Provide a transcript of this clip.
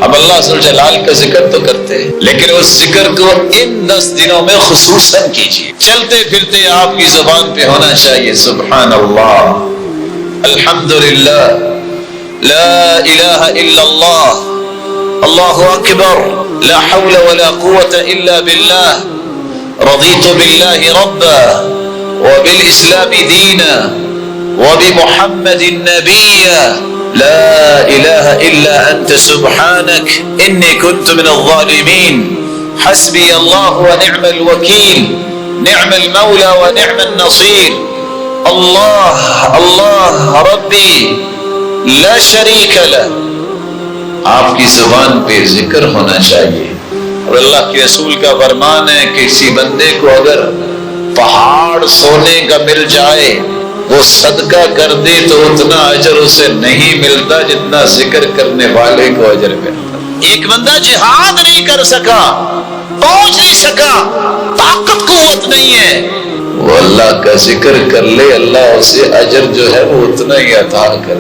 अब अल्लाह सुब्हानहू जलाल का जिक्र तो करते हैं, लेकिन उस जिक्र को इन 10 दिनों में खुसूसन कीजिए। चलते फिरते आपकी जुबान पे होना चाहिए सुभान अल्लाह, अल्हम्दुलिल्लाह, ला इलाहा इल्लल्लाह, अल्लाहु अकबर, ला हौला वला कुव्वता इल्ला बिल्लाह, रज़ीतु बिल्लाहि रब्बा व बिल इस्लामी दीना व बि मुहम्मदिन नबिय्या, ला इलाहा इल्ला अंत सुब्हानक इन्नी कुन्तु मिनल ज़ालिमीन, हस्बी अल्लाह व निअमल वकील, निअमल मौला व निअमन नसीर, अल्लाह अल्लाह रब्बी ला शरीक लह। आपकी जुबान पे जिक्र होना चाहिए। और अल्लाह के रसूल का फरमान है कि किसी बंदे को अगर पहाड़ सोने का मिल जाए, वो सदका कर दे तो उतना अजर उसे नहीं मिलता जितना जिक्र करने वाले को अजर मिलता। एक बंदा जिहाद नहीं कर सका, पहुंच नहीं सका, ताकत कुव्वत नहीं है, वो अल्लाह का जिक्र कर ले, अल्लाह उसे अजर जो है वो उतना ही अता कर